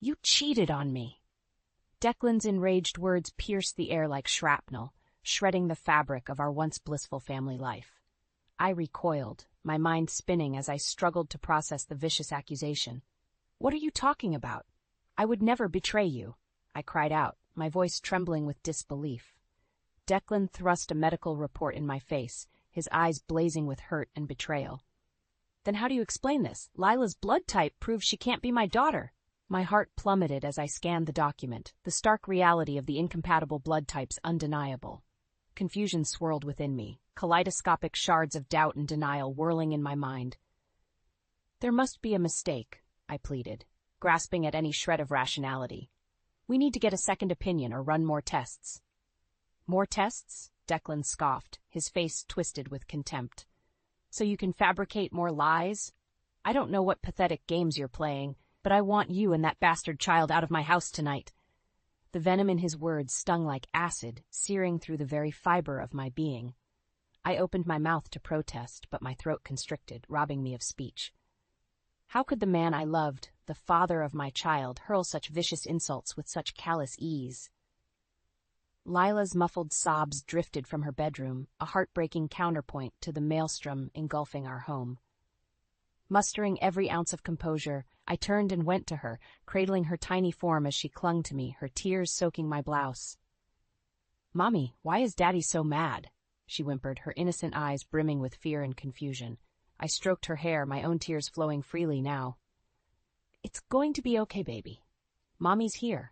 You cheated on me. Declan's enraged words pierced the air like shrapnel, shredding the fabric of our once blissful family life. I recoiled, my mind spinning as I struggled to process the vicious accusation. What are you talking about? I would never betray you, I cried out, my voice trembling with disbelief. Declan thrust a medical report in my face, his eyes blazing with hurt and betrayal. Then how do you explain this? Lila's blood type proves she can't be my daughter. My heart plummeted as I scanned the document, the stark reality of the incompatible blood types undeniable. Confusion swirled within me, kaleidoscopic shards of doubt and denial whirling in my mind. There must be a mistake, I pleaded, grasping at any shred of rationality. We need to get a second opinion or run more tests. More tests? Declan scoffed, his face twisted with contempt. So you can fabricate more lies? I don't know what pathetic games you're playing, but I want you and that bastard child out of my house tonight. The venom in his words stung like acid, searing through the very fiber of my being. I opened my mouth to protest, but my throat constricted, robbing me of speech. How could the man I loved, the father of my child, hurl such vicious insults with such callous ease? Lila's muffled sobs drifted from her bedroom, a heartbreaking counterpoint to the maelstrom engulfing our home. Mustering every ounce of composure, I turned and went to her, cradling her tiny form as she clung to me, her tears soaking my blouse. "Mommy, why is Daddy so mad?" she whimpered, her innocent eyes brimming with fear and confusion. I stroked her hair, my own tears flowing freely now. "It's going to be okay, baby. Mommy's here,"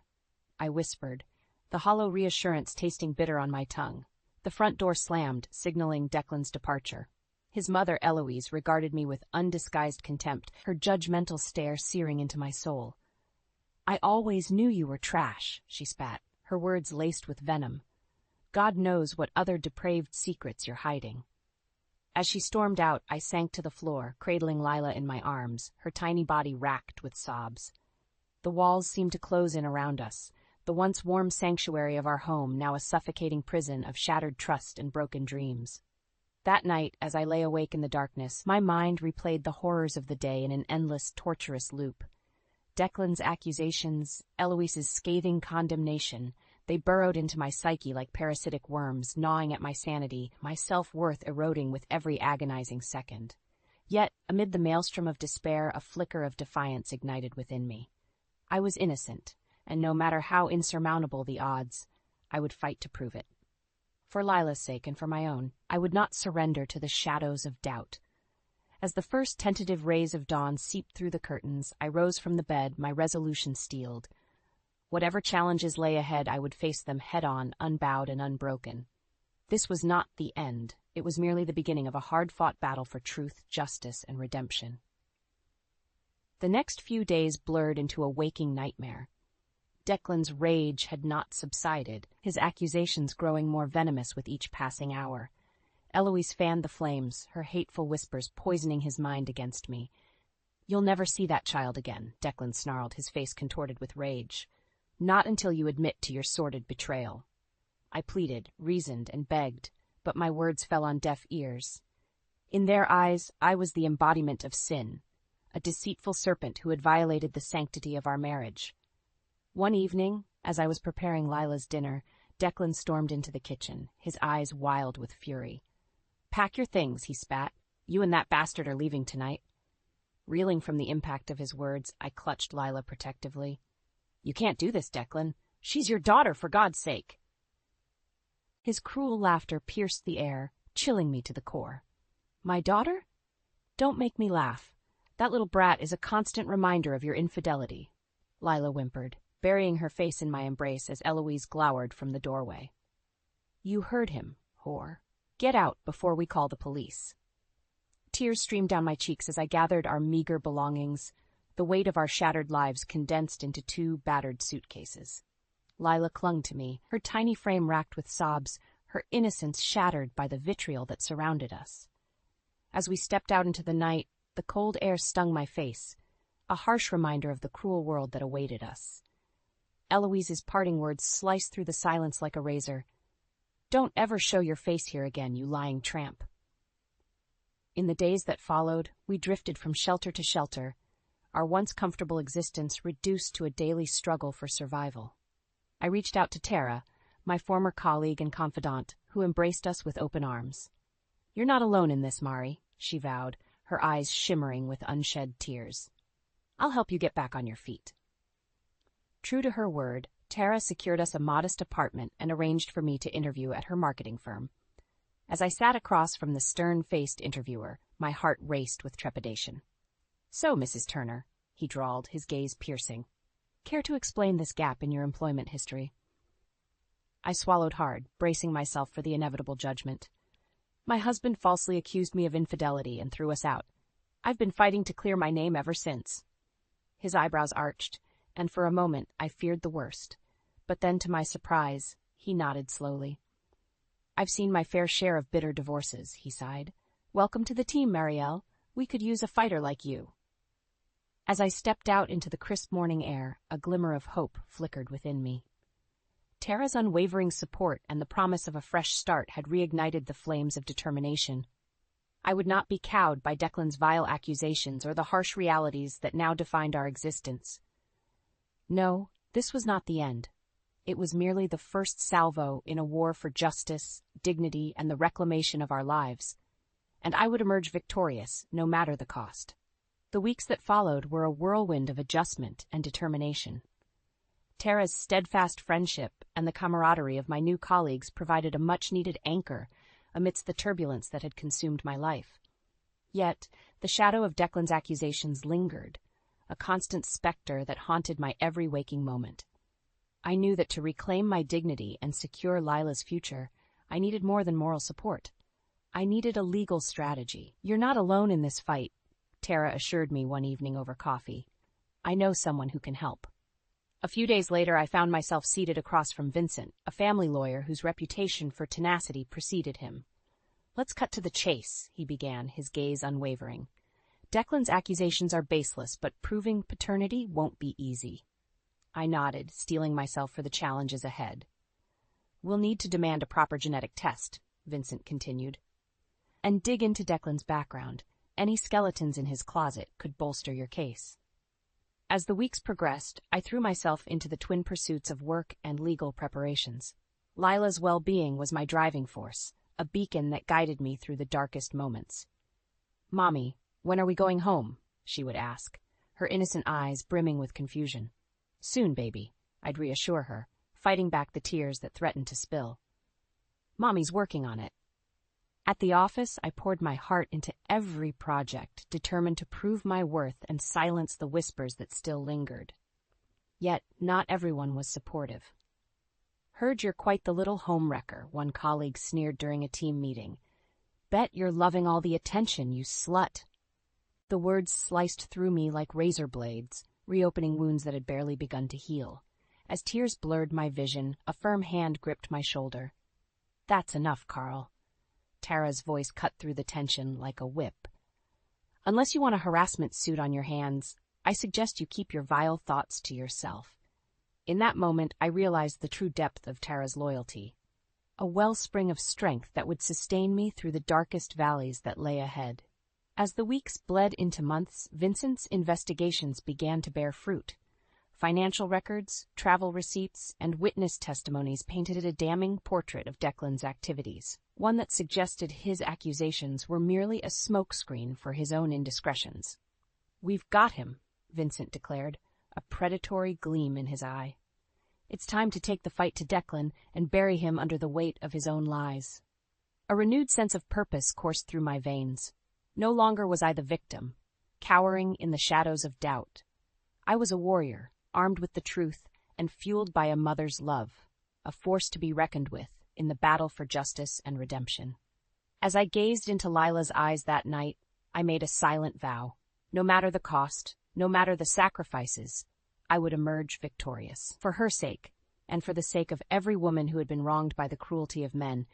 I whispered, the hollow reassurance tasting bitter on my tongue. The front door slammed, signaling Declan's departure. His mother, Eloise, regarded me with undisguised contempt, her judgmental stare searing into my soul. "I always knew you were trash," she spat, her words laced with venom. "God knows what other depraved secrets you're hiding." As she stormed out, I sank to the floor, cradling Lila in my arms, her tiny body racked with sobs. The walls seemed to close in around us, the once warm sanctuary of our home now a suffocating prison of shattered trust and broken dreams. That night, as I lay awake in the darkness, my mind replayed the horrors of the day in an endless, torturous loop. Declan's accusations, Eloise's scathing condemnation, they burrowed into my psyche like parasitic worms, gnawing at my sanity, my self-worth eroding with every agonizing second. Yet, amid the maelstrom of despair, a flicker of defiance ignited within me. I was innocent, and no matter how insurmountable the odds, I would fight to prove it. For Lila's sake and for my own, I would not surrender to the shadows of doubt. As the first tentative rays of dawn seeped through the curtains, I rose from the bed, my resolution steeled. Whatever challenges lay ahead, I would face them head-on, unbowed and unbroken. This was not the end. It was merely the beginning of a hard-fought battle for truth, justice, and redemption. The next few days blurred into a waking nightmare. Declan's rage had not subsided, his accusations growing more venomous with each passing hour. Eloise fanned the flames, her hateful whispers poisoning his mind against me. "You'll never see that child again," Declan snarled, his face contorted with rage. "Not until you admit to your sordid betrayal." I pleaded, reasoned, and begged, but my words fell on deaf ears. In their eyes, I was the embodiment of sin, a deceitful serpent who had violated the sanctity of our marriage. One evening, as I was preparing Lila's dinner, Declan stormed into the kitchen, his eyes wild with fury. "Pack your things," he spat. "You and that bastard are leaving tonight." Reeling from the impact of his words, I clutched Lila protectively. "You can't do this, Declan. She's your daughter, for God's sake." His cruel laughter pierced the air, chilling me to the core. "My daughter? Don't make me laugh. That little brat is a constant reminder of your infidelity," Lila whimpered, burying her face in my embrace as Eloise glowered from the doorway. "You heard him, whore. Get out before we call the police." Tears streamed down my cheeks as I gathered our meager belongings, the weight of our shattered lives condensed into 2 battered suitcases. Lila clung to me, her tiny frame racked with sobs, her innocence shattered by the vitriol that surrounded us. As we stepped out into the night, the cold air stung my face, a harsh reminder of the cruel world that awaited us. Eloise's parting words sliced through the silence like a razor. "Don't ever show your face here again, you lying tramp." In the days that followed, we drifted from shelter to shelter, our once comfortable existence reduced to a daily struggle for survival. I reached out to Tara, my former colleague and confidant, who embraced us with open arms. "You're not alone in this, Mari," she vowed, her eyes shimmering with unshed tears. "I'll help you get back on your feet." True to her word, Tara secured us a modest apartment and arranged for me to interview at her marketing firm. As I sat across from the stern-faced interviewer, my heart raced with trepidation. "So, Mrs. Turner," he drawled, his gaze piercing, "care to explain this gap in your employment history?" I swallowed hard, bracing myself for the inevitable judgment. "My husband falsely accused me of infidelity and threw us out. I've been fighting to clear my name ever since." His eyebrows arched, and for a moment I feared the worst. But then, to my surprise, he nodded slowly. "I've seen my fair share of bitter divorces," he sighed. "Welcome to the team, Marielle. We could use a fighter like you." As I stepped out into the crisp morning air, a glimmer of hope flickered within me. Tara's unwavering support and the promise of a fresh start had reignited the flames of determination. I would not be cowed by Declan's vile accusations or the harsh realities that now defined our existence. No, this was not the end. It was merely the first salvo in a war for justice, dignity, and the reclamation of our lives. And I would emerge victorious, no matter the cost. The weeks that followed were a whirlwind of adjustment and determination. Tara's steadfast friendship and the camaraderie of my new colleagues provided a much-needed anchor amidst the turbulence that had consumed my life. Yet, the shadow of Declan's accusations lingered, a constant specter that haunted my every waking moment. I knew that to reclaim my dignity and secure Lila's future, I needed more than moral support. I needed a legal strategy. "You're not alone in this fight," Tara assured me one evening over coffee. "I know someone who can help." A few days later, I found myself seated across from Vincent, a family lawyer whose reputation for tenacity preceded him. "Let's cut to the chase," he began, his gaze unwavering. "Declan's accusations are baseless, but proving paternity won't be easy." I nodded, steeling myself for the challenges ahead. "We'll need to demand a proper genetic test," Vincent continued, "and dig into Declan's background. Any skeletons in his closet could bolster your case." As the weeks progressed, I threw myself into the twin pursuits of work and legal preparations. Lila's well-being was my driving force, a beacon that guided me through the darkest moments. "Mommy, when are we going home?" she would ask, her innocent eyes brimming with confusion. "Soon, baby," I'd reassure her, fighting back the tears that threatened to spill. "Mommy's working on it." At the office, I poured my heart into every project, determined to prove my worth and silence the whispers that still lingered. Yet, not everyone was supportive. "Heard you're quite the little homewrecker," one colleague sneered during a team meeting. "Bet you're loving all the attention, you slut." The words sliced through me like razor blades, reopening wounds that had barely begun to heal. As tears blurred my vision, a firm hand gripped my shoulder. "That's enough, Carl." Tara's voice cut through the tension like a whip. "Unless you want a harassment suit on your hands, I suggest you keep your vile thoughts to yourself." In that moment, I realized the true depth of Tara's loyalty, a wellspring of strength that would sustain me through the darkest valleys that lay ahead. As the weeks bled into months, Vincent's investigations began to bear fruit. Financial records, travel receipts, and witness testimonies painted a damning portrait of Declan's activities, one that suggested his accusations were merely a smokescreen for his own indiscretions. "We've got him," Vincent declared, a predatory gleam in his eye. "It's time to take the fight to Declan and bury him under the weight of his own lies." A renewed sense of purpose coursed through my veins. No longer was I the victim, cowering in the shadows of doubt. I was a warrior, armed with the truth and fueled by a mother's love, a force to be reckoned with in the battle for justice and redemption. As I gazed into Lila's eyes that night, I made a silent vow. No matter the cost, no matter the sacrifices, I would emerge victorious. For her sake, and for the sake of every woman who had been wronged by the cruelty of men,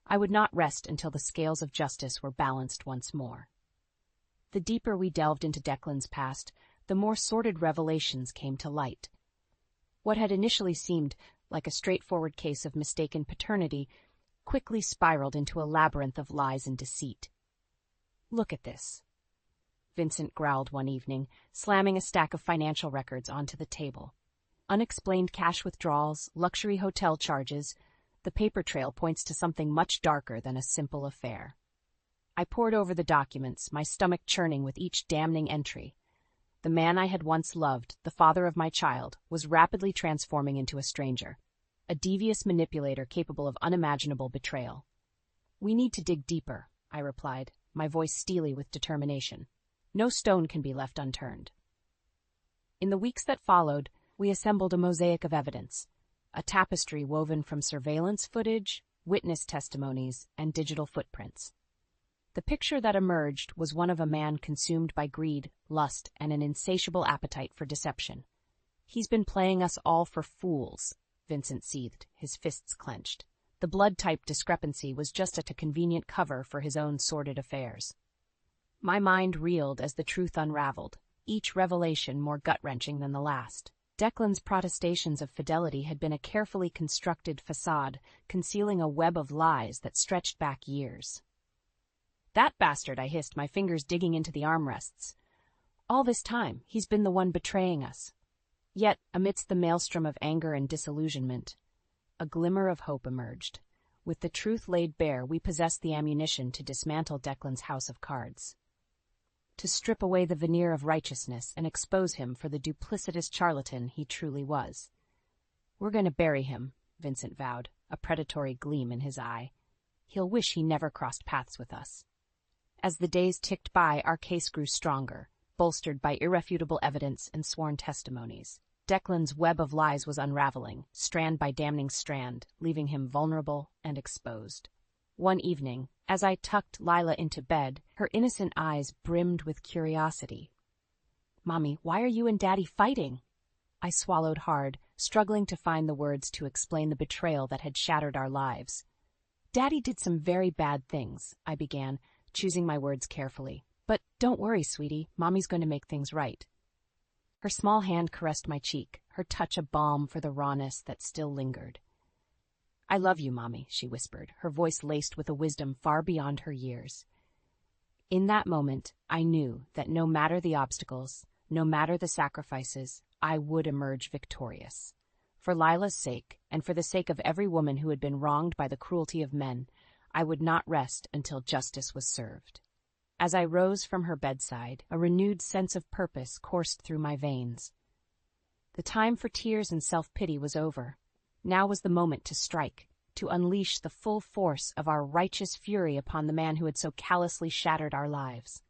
I would not rest until the scales of justice were balanced once more. The deeper we delved into Declan's past, the more sordid revelations came to light. What had initially seemed like a straightforward case of mistaken paternity quickly spiraled into a labyrinth of lies and deceit. "Look at this." Vincent growled one evening, slamming a stack of financial records onto the table. Unexplained cash withdrawals, luxury hotel charges. The paper trail points to something much darker than a simple affair. I pored over the documents, my stomach churning with each damning entry. The man I had once loved, the father of my child, was rapidly transforming into a stranger, a devious manipulator capable of unimaginable betrayal. "We need to dig deeper," I replied, my voice steely with determination. "No stone can be left unturned." In the weeks that followed, we assembled a mosaic of evidence, a tapestry woven from surveillance footage, witness testimonies, and digital footprints. The picture that emerged was one of a man consumed by greed, lust, and an insatiable appetite for deception. "He's been playing us all for fools," Vincent seethed, his fists clenched. The blood-type discrepancy was just a convenient cover for his own sordid affairs. My mind reeled as the truth unraveled, each revelation more gut-wrenching than the last. Declan's protestations of fidelity had been a carefully constructed facade, concealing a web of lies that stretched back years. "That bastard," I hissed, my fingers digging into the armrests. "All this time, he's been the one betraying us." Yet, amidst the maelstrom of anger and disillusionment, a glimmer of hope emerged. With the truth laid bare, we possessed the ammunition to dismantle Declan's house of cards, to strip away the veneer of righteousness and expose him for the duplicitous charlatan he truly was. "We're going to bury him," Vincent vowed, a predatory gleam in his eye. "He'll wish he never crossed paths with us." As the days ticked by, our case grew stronger, bolstered by irrefutable evidence and sworn testimonies. Declan's web of lies was unraveling, strand by damning strand, leaving him vulnerable and exposed. One evening, as I tucked Lila into bed, her innocent eyes brimmed with curiosity. "Mommy, why are you and Daddy fighting?" I swallowed hard, struggling to find the words to explain the betrayal that had shattered our lives. "Daddy did some very bad things," I began, choosing my words carefully. "But don't worry, sweetie, Mommy's going to make things right." Her small hand caressed my cheek, her touch a balm for the rawness that still lingered. "I love you, Mommy," she whispered, her voice laced with a wisdom far beyond her years. In that moment, I knew that no matter the obstacles, no matter the sacrifices, I would emerge victorious. For Lila's sake, and for the sake of every woman who had been wronged by the cruelty of men, I would not rest until justice was served. As I rose from her bedside, a renewed sense of purpose coursed through my veins. The time for tears and self-pity was over. Now was the moment to strike, to unleash the full force of our righteous fury upon the man who had so callously shattered our lives.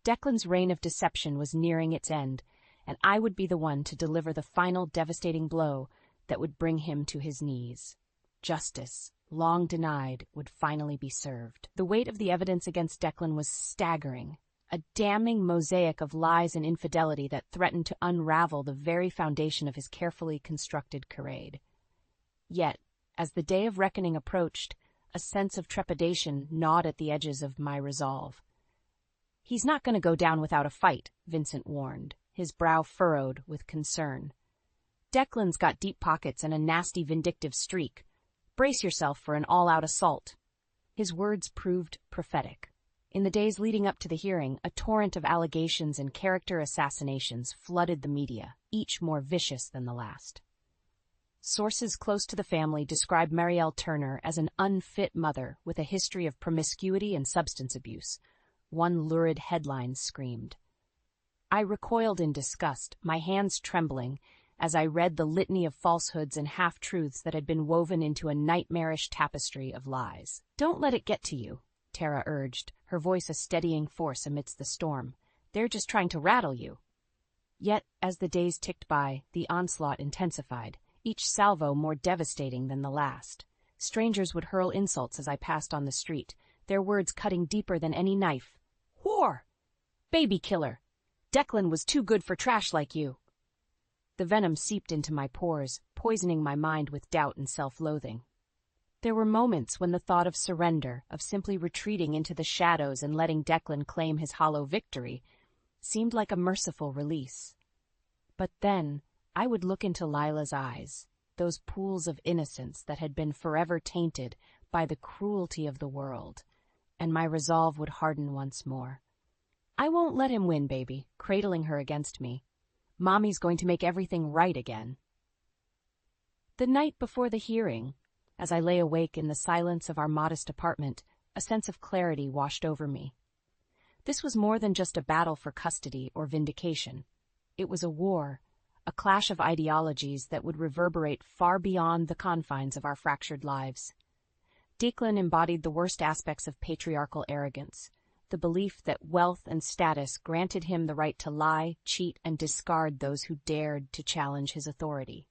Declan's reign of deception was nearing its end, and I would be the one to deliver the final devastating blow that would bring him to his knees. Justice, long denied, would finally be served. The weight of the evidence against Declan was staggering, a damning mosaic of lies and infidelity that threatened to unravel the very foundation of his carefully constructed charade. Yet, as the day of reckoning approached, a sense of trepidation gnawed at the edges of my resolve. "He's not going to go down without a fight," Vincent warned, his brow furrowed with concern. "Declan's got deep pockets and a nasty vindictive streak. Brace yourself for an all-out assault." His words proved prophetic. In the days leading up to the hearing, a torrent of allegations and character assassinations flooded the media, each more vicious than the last. Sources close to the family described Marielle Turner as an unfit mother with a history of promiscuity and substance abuse. One lurid headline screamed. I recoiled in disgust, my hands trembling, as I read the litany of falsehoods and half-truths that had been woven into a nightmarish tapestry of lies. "Don't let it get to you," Tara urged, her voice a steadying force amidst the storm. "They're just trying to rattle you." Yet, as the days ticked by, the onslaught intensified, each salvo more devastating than the last. Strangers would hurl insults as I passed on the street, their words cutting deeper than any knife. "Whore! Baby killer! Declan was too good for trash like you." The venom seeped into my pores, poisoning my mind with doubt and self-loathing. There were moments when the thought of surrender, of simply retreating into the shadows and letting Declan claim his hollow victory, seemed like a merciful release. But then, I would look into Lila's eyes, those pools of innocence that had been forever tainted by the cruelty of the world, and my resolve would harden once more. I won't let him win, baby, cradling her against me. Mommy's going to make everything right again. The night before the hearing, as I lay awake in the silence of our modest apartment, a sense of clarity washed over me. This was more than just a battle for custody or vindication. It was a war, a clash of ideologies that would reverberate far beyond the confines of our fractured lives. Declan embodied the worst aspects of patriarchal arrogance, the belief that wealth and status granted him the right to lie, cheat, and discard those who dared to challenge his authority.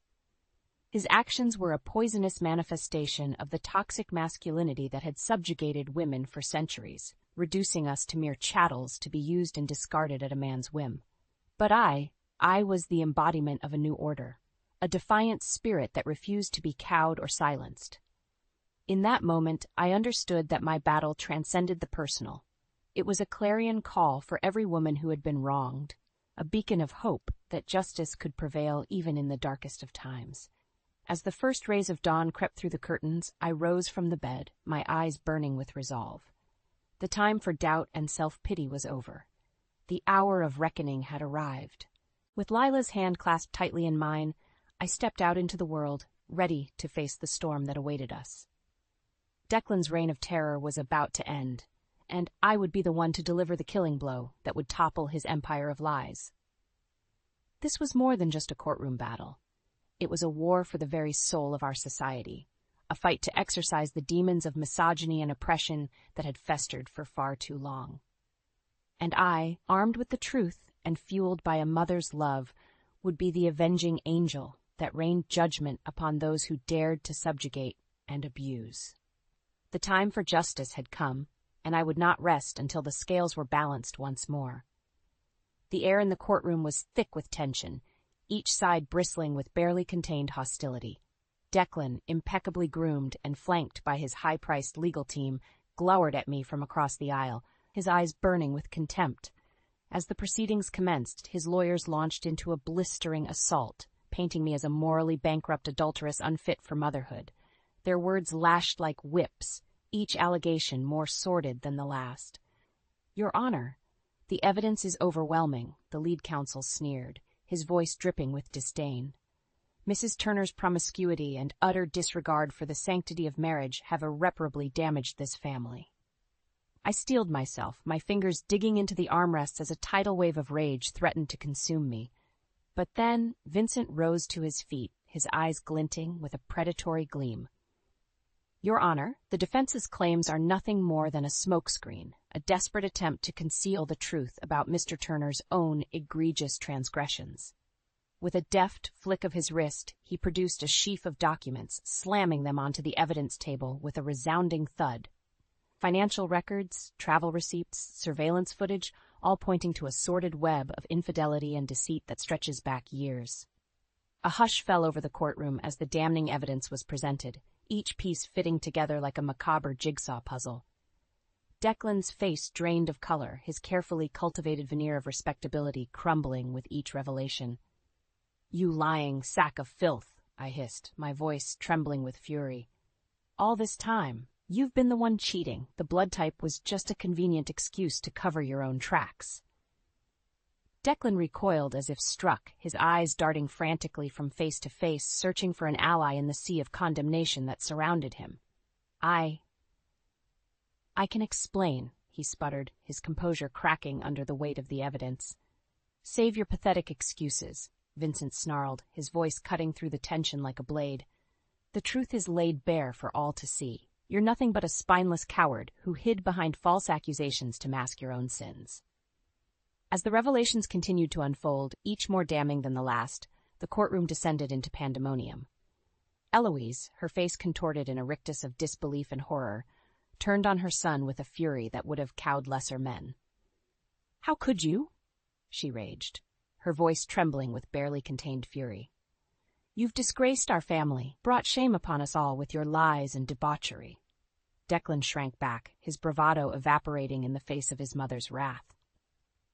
His actions were a poisonous manifestation of the toxic masculinity that had subjugated women for centuries, reducing us to mere chattels to be used and discarded at a man's whim. But I was the embodiment of a new order, a defiant spirit that refused to be cowed or silenced. In that moment, I understood that my battle transcended the personal. It was a clarion call for every woman who had been wronged, a beacon of hope that justice could prevail even in the darkest of times. As the first rays of dawn crept through the curtains, I rose from the bed, my eyes burning with resolve. The time for doubt and self-pity was over. The hour of reckoning had arrived. With Lila's hand clasped tightly in mine, I stepped out into the world, ready to face the storm that awaited us. Declan's reign of terror was about to end, and I would be the one to deliver the killing blow that would topple his empire of lies. This was more than just a courtroom battle. It was a war for the very soul of our society, a fight to exorcise the demons of misogyny and oppression that had festered for far too long. And I, armed with the truth and fueled by a mother's love, would be the avenging angel that rained judgment upon those who dared to subjugate and abuse. The time for justice had come, and I would not rest until the scales were balanced once more. The air in the courtroom was thick with tension, each side bristling with barely contained hostility. Declan, impeccably groomed and flanked by his high-priced legal team, glowered at me from across the aisle, his eyes burning with contempt. As the proceedings commenced, his lawyers launched into a blistering assault, painting me as a morally bankrupt adulteress unfit for motherhood. Their words lashed like whips, each allegation more sordid than the last. "Your Honor, the evidence is overwhelming," the lead counsel sneered, his voice dripping with disdain. "Mrs. Turner's promiscuity and utter disregard for the sanctity of marriage have irreparably damaged this family." I steeled myself, my fingers digging into the armrests as a tidal wave of rage threatened to consume me. But then Vincent rose to his feet, his eyes glinting with a predatory gleam. "Your Honor, the defense's claims are nothing more than a smokescreen, a desperate attempt to conceal the truth about Mr. Turner's own egregious transgressions." With a deft flick of his wrist, he produced a sheaf of documents, slamming them onto the evidence table with a resounding thud. Financial records, travel receipts, surveillance footage, all pointing to a sordid web of infidelity and deceit that stretches back years. A hush fell over the courtroom as the damning evidence was presented, each piece fitting together like a macabre jigsaw puzzle. Declan's face drained of color, his carefully cultivated veneer of respectability crumbling with each revelation. "You lying sack of filth," I hissed, my voice trembling with fury. "All this time, you've been the one cheating. The blood type was just a convenient excuse to cover your own tracks." Declan recoiled as if struck, his eyes darting frantically from face to face, searching for an ally in the sea of condemnation that surrounded him. I can explain," he sputtered, his composure cracking under the weight of the evidence. "Save your pathetic excuses," Vincent snarled, his voice cutting through the tension like a blade. "The truth is laid bare for all to see. You're nothing but a spineless coward who hid behind false accusations to mask your own sins." As the revelations continued to unfold, each more damning than the last, the courtroom descended into pandemonium. Eloise, her face contorted in a rictus of disbelief and horror, turned on her son with a fury that would have cowed lesser men. "How could you?" she raged, her voice trembling with barely contained fury. "You've disgraced our family, brought shame upon us all with your lies and debauchery." Declan shrank back, his bravado evaporating in the face of his mother's wrath.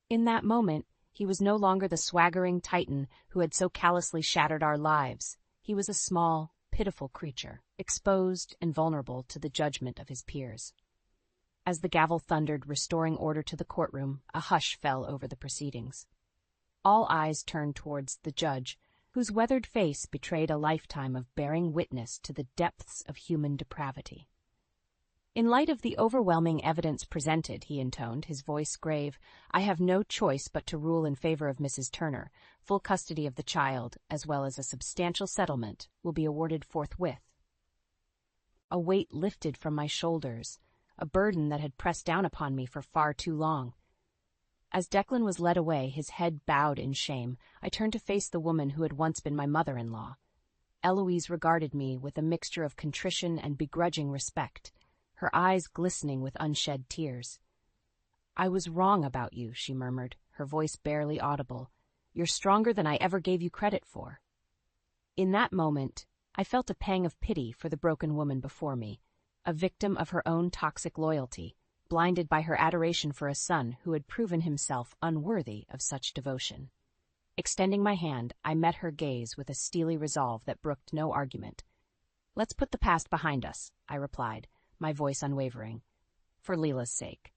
In that moment, he was no longer the swaggering titan who had so callously shattered our lives. He was a small, pitiful creature, exposed and vulnerable to the judgment of his peers. As the gavel thundered, restoring order to the courtroom, a hush fell over the proceedings. All eyes turned towards the judge, whose weathered face betrayed a lifetime of bearing witness to the depths of human depravity. "In light of the overwhelming evidence presented," he intoned, his voice grave, "I have no choice but to rule in favor of Mrs. Turner. Full custody of the child, as well as a substantial settlement, will be awarded forthwith." A weight lifted from my shoulders, a burden that had pressed down upon me for far too long. As Declan was led away, his head bowed in shame, I turned to face the woman who had once been my mother-in-law. Eloise regarded me with a mixture of contrition and begrudging respect, her eyes glistening with unshed tears. "I was wrong about you," she murmured, her voice barely audible. "You're stronger than I ever gave you credit for." In that moment, I felt a pang of pity for the broken woman before me, a victim of her own toxic loyalty, blinded by her adoration for a son who had proven himself unworthy of such devotion. Extending my hand, I met her gaze with a steely resolve that brooked no argument. "Let's put the past behind us," I replied, my voice unwavering, "for Leela's sake."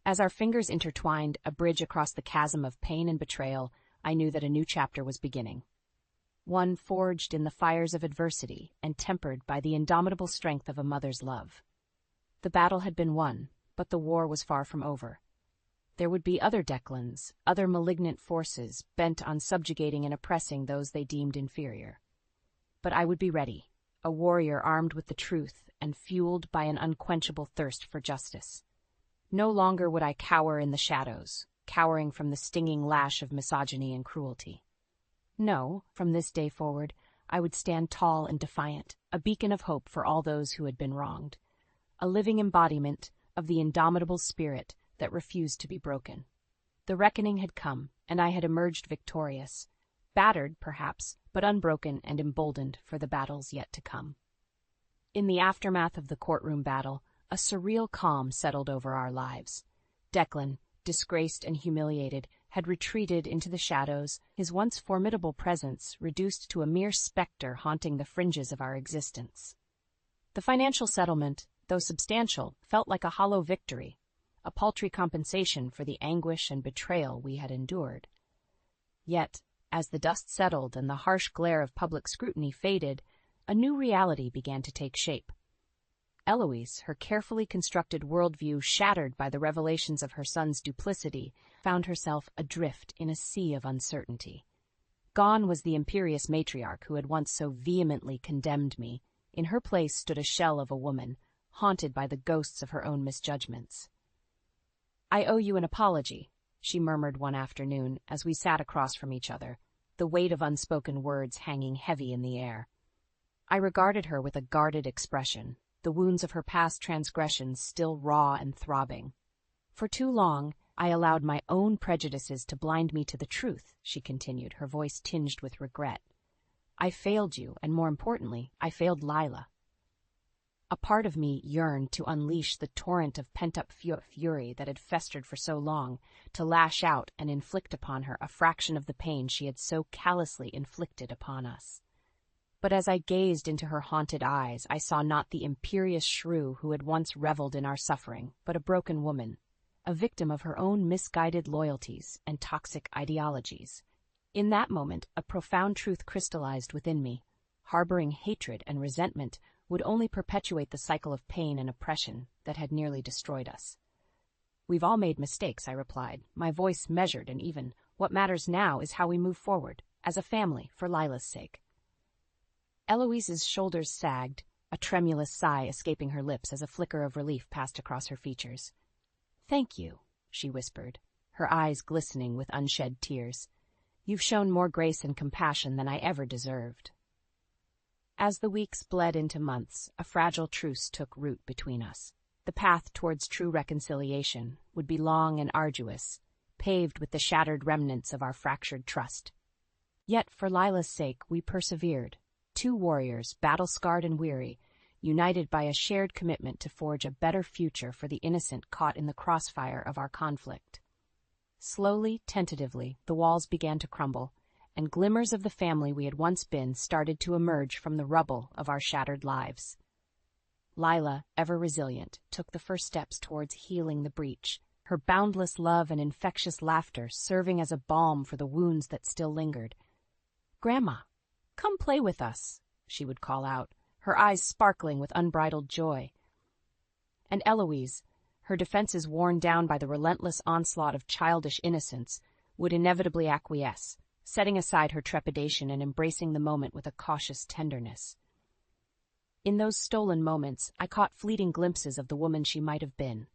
As our fingers intertwined, a bridge across the chasm of pain and betrayal, I knew that a new chapter was beginning. One forged in the fires of adversity and tempered by the indomitable strength of a mother's love. The battle had been won, but the war was far from over. There would be other Declans, other malignant forces bent on subjugating and oppressing those they deemed inferior. But I would be ready, a warrior armed with the truth and fueled by an unquenchable thirst for justice. No longer would I cower in the shadows, cowering from the stinging lash of misogyny and cruelty. No, from this day forward, I would stand tall and defiant, a beacon of hope for all those who had been wronged, a living embodiment of the indomitable spirit that refused to be broken. The reckoning had come, and I had emerged victorious, battered, perhaps, but unbroken and emboldened for the battles yet to come. In the aftermath of the courtroom battle, a surreal calm settled over our lives. Declan, disgraced and humiliated, had retreated into the shadows, his once formidable presence reduced to a mere specter haunting the fringes of our existence. The financial settlement, though substantial, felt like a hollow victory, a paltry compensation for the anguish and betrayal we had endured. Yet, as the dust settled and the harsh glare of public scrutiny faded, a new reality began to take shape. Eloise, her carefully constructed worldview shattered by the revelations of her son's duplicity, found herself adrift in a sea of uncertainty. Gone was the imperious matriarch who had once so vehemently condemned me. In her place stood a shell of a woman, haunted by the ghosts of her own misjudgments. "I owe you an apology," she murmured one afternoon as we sat across from each other, the weight of unspoken words hanging heavy in the air. I regarded her with a guarded expression, the wounds of her past transgressions still raw and throbbing. "For too long, I allowed my own prejudices to blind me to the truth," she continued, her voice tinged with regret. "I failed you, and more importantly, I failed Lila." A part of me yearned to unleash the torrent of pent-up fury that had festered for so long, to lash out and inflict upon her a fraction of the pain she had so callously inflicted upon us. But as I gazed into her haunted eyes, I saw not the imperious shrew who had once reveled in our suffering, but a broken woman, a victim of her own misguided loyalties and toxic ideologies. In that moment, a profound truth crystallized within me. Harboring hatred and resentment would only perpetuate the cycle of pain and oppression that had nearly destroyed us. "We've all made mistakes," I replied, my voice measured and even. "What matters now is how we move forward, as a family, for Lila's sake." Eloise's shoulders sagged, a tremulous sigh escaping her lips as a flicker of relief passed across her features. "Thank you," she whispered, her eyes glistening with unshed tears. "You've shown more grace and compassion than I ever deserved." As the weeks bled into months, a fragile truce took root between us. The path towards true reconciliation would be long and arduous, paved with the shattered remnants of our fractured trust. Yet for Lila's sake we persevered, two warriors, battle-scarred and weary, united by a shared commitment to forge a better future for the innocent caught in the crossfire of our conflict. Slowly, tentatively, the walls began to crumble, and glimmers of the family we had once been started to emerge from the rubble of our shattered lives. Lila, ever resilient, took the first steps towards healing the breach, her boundless love and infectious laughter serving as a balm for the wounds that still lingered. "Grandma, come play with us," she would call out, her eyes sparkling with unbridled joy. And Eloise, her defenses worn down by the relentless onslaught of childish innocence, would inevitably acquiesce, setting aside her trepidation and embracing the moment with a cautious tenderness. In those stolen moments, I caught fleeting glimpses of the woman she might have been.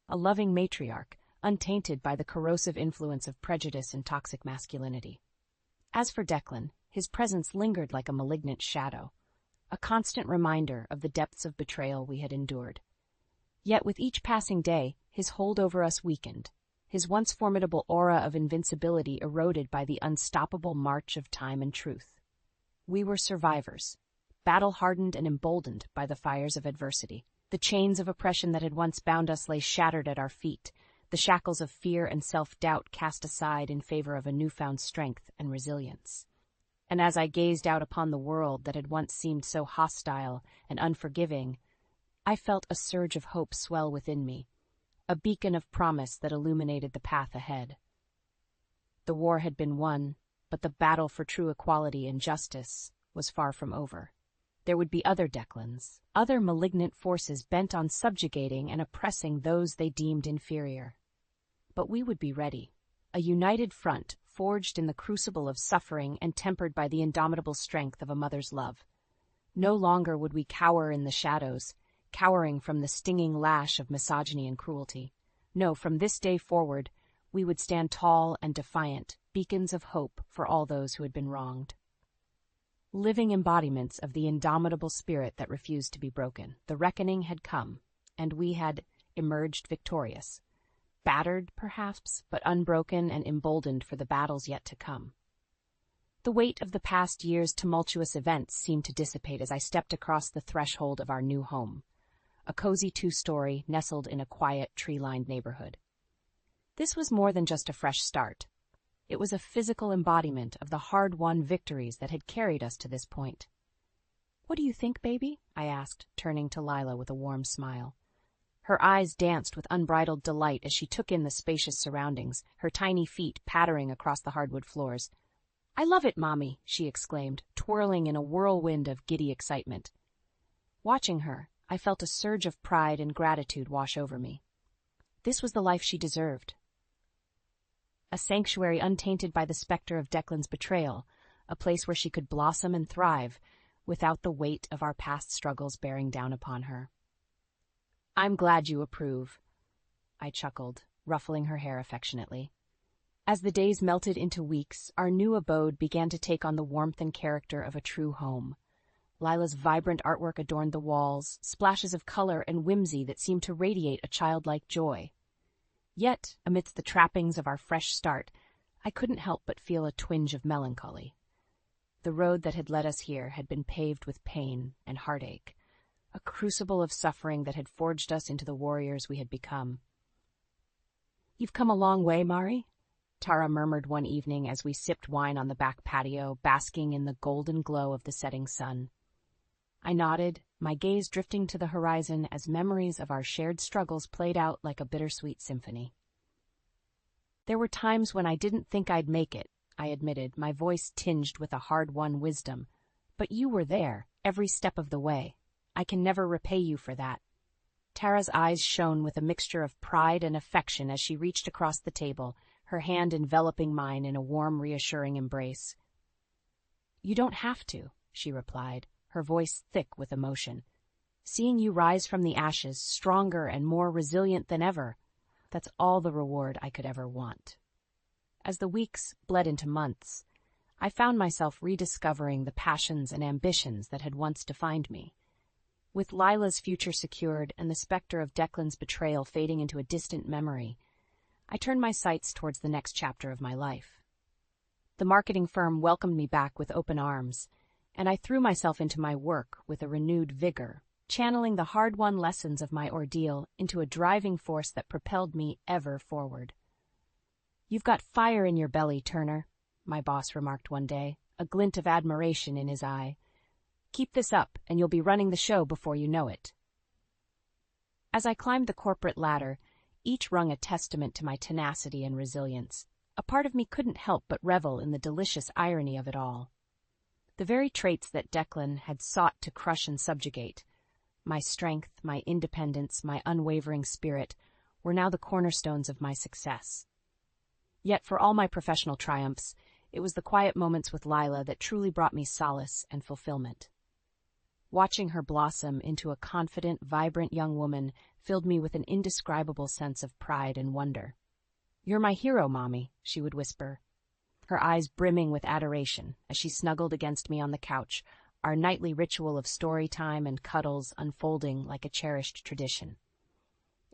A loving matriarch, untainted by the corrosive influence of prejudice and toxic masculinity. As for Declan, his presence lingered like a malignant shadow, a constant reminder of the depths of betrayal we had endured. Yet with each passing day, his hold over us weakened, his once formidable aura of invincibility eroded by the unstoppable march of time and truth. We were survivors, battle-hardened and emboldened by the fires of adversity. The chains of oppression that had once bound us lay shattered at our feet, the shackles of fear and self-doubt cast aside in favor of a newfound strength and resilience. And as I gazed out upon the world that had once seemed so hostile and unforgiving, I felt a surge of hope swell within me, a beacon of promise that illuminated the path ahead. The war had been won, but the battle for true equality and justice was far from over. There would be other Declans, other malignant forces bent on subjugating and oppressing those they deemed inferior. But we would be ready, a united front forged in the crucible of suffering and tempered by the indomitable strength of a mother's love. No longer would we cower in the shadows, cowering from the stinging lash of misogyny and cruelty. No, from this day forward, we would stand tall and defiant, beacons of hope for all those who had been wronged. Living embodiments of the indomitable spirit that refused to be broken. The reckoning had come, and we had emerged victorious. Battered, perhaps, but unbroken and emboldened for the battles yet to come. The weight of the past year's tumultuous events seemed to dissipate as I stepped across the threshold of our new home, a cozy two-story nestled in a quiet, tree-lined neighborhood. This was more than just a fresh start. It was a physical embodiment of the hard-won victories that had carried us to this point. "What do you think, baby?" I asked, turning to Lila with a warm smile. Her eyes danced with unbridled delight as she took in the spacious surroundings, her tiny feet pattering across the hardwood floors. "I love it, Mommy," she exclaimed, twirling in a whirlwind of giddy excitement. Watching her, I felt a surge of pride and gratitude wash over me. This was the life she deserved. A sanctuary untainted by the specter of Declan's betrayal, a place where she could blossom and thrive without the weight of our past struggles bearing down upon her. "I'm glad you approve," I chuckled, ruffling her hair affectionately. As the days melted into weeks, our new abode began to take on the warmth and character of a true home. Lila's vibrant artwork adorned the walls, splashes of color and whimsy that seemed to radiate a childlike joy. Yet, amidst the trappings of our fresh start, I couldn't help but feel a twinge of melancholy. The road that had led us here had been paved with pain and heartache, a crucible of suffering that had forged us into the warriors we had become. "You've come a long way, Mari," Tara murmured one evening as we sipped wine on the back patio, basking in the golden glow of the setting sun. I nodded, my gaze drifting to the horizon as memories of our shared struggles played out like a bittersweet symphony. "There were times when I didn't think I'd make it," I admitted, my voice tinged with a hard-won wisdom. "But you were there, every step of the way. I can never repay you for that." Tara's eyes shone with a mixture of pride and affection as she reached across the table, her hand enveloping mine in a warm, reassuring embrace. "You don't have to," she replied, her voice thick with emotion. "Seeing you rise from the ashes, stronger and more resilient than ever, that's all the reward I could ever want." As the weeks bled into months, I found myself rediscovering the passions and ambitions that had once defined me. With Lila's future secured and the specter of Declan's betrayal fading into a distant memory, I turned my sights towards the next chapter of my life. The marketing firm welcomed me back with open arms, and I threw myself into my work with a renewed vigor, channeling the hard-won lessons of my ordeal into a driving force that propelled me ever forward. "You've got fire in your belly, Turner," my boss remarked one day, a glint of admiration in his eye. "Keep this up, and you'll be running the show before you know it." As I climbed the corporate ladder, each rung a testament to my tenacity and resilience. A part of me couldn't help but revel in the delicious irony of it all. The very traits that Declan had sought to crush and subjugate, my strength, my independence, my unwavering spirit, were now the cornerstones of my success. Yet for all my professional triumphs, it was the quiet moments with Lila that truly brought me solace and fulfillment. Watching her blossom into a confident, vibrant young woman filled me with an indescribable sense of pride and wonder. "You're my hero, Mommy," she would whisper, her eyes brimming with adoration as she snuggled against me on the couch, our nightly ritual of story time and cuddles unfolding like a cherished tradition.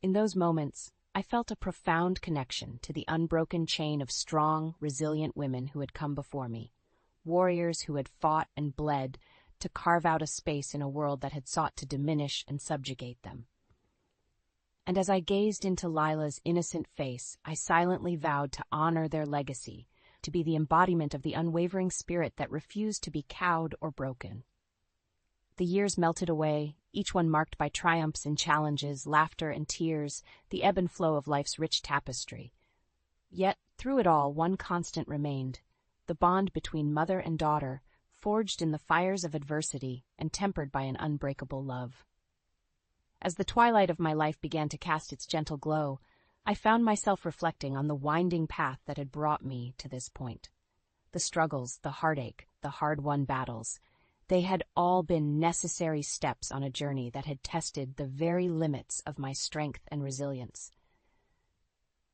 In those moments, I felt a profound connection to the unbroken chain of strong, resilient women who had come before me, warriors who had fought and bled to carve out a space in a world that had sought to diminish and subjugate them. And as I gazed into Lila's innocent face, I silently vowed to honor their legacy, to be the embodiment of the unwavering spirit that refused to be cowed or broken. The years melted away, each one marked by triumphs and challenges, laughter and tears, the ebb and flow of life's rich tapestry. Yet, through it all, one constant remained, the bond between mother and daughter, forged in the fires of adversity and tempered by an unbreakable love. As the twilight of my life began to cast its gentle glow, I found myself reflecting on the winding path that had brought me to this point. The struggles, the heartache, the hard-won battles, they had all been necessary steps on a journey that had tested the very limits of my strength and resilience.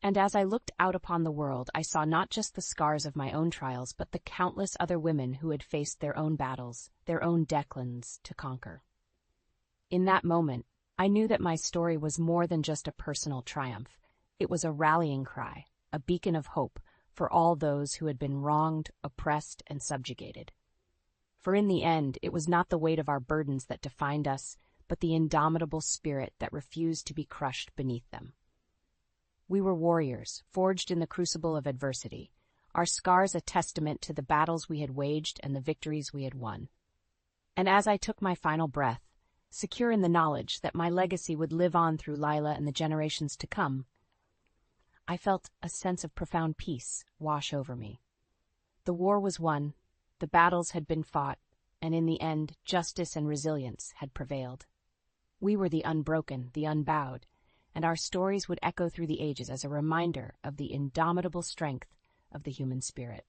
And as I looked out upon the world, I saw not just the scars of my own trials, but the countless other women who had faced their own battles, their own Declans to conquer. In that moment, I knew that my story was more than just a personal triumph. It was a rallying cry, a beacon of hope for all those who had been wronged, oppressed, and subjugated. For in the end, it was not the weight of our burdens that defined us, but the indomitable spirit that refused to be crushed beneath them. We were warriors, forged in the crucible of adversity, our scars a testament to the battles we had waged and the victories we had won. And as I took my final breath, secure in the knowledge that my legacy would live on through Lila and the generations to come, I felt a sense of profound peace wash over me. The war was won, the battles had been fought, and in the end, justice and resilience had prevailed. We were the unbroken, the unbowed, and our stories would echo through the ages as a reminder of the indomitable strength of the human spirit.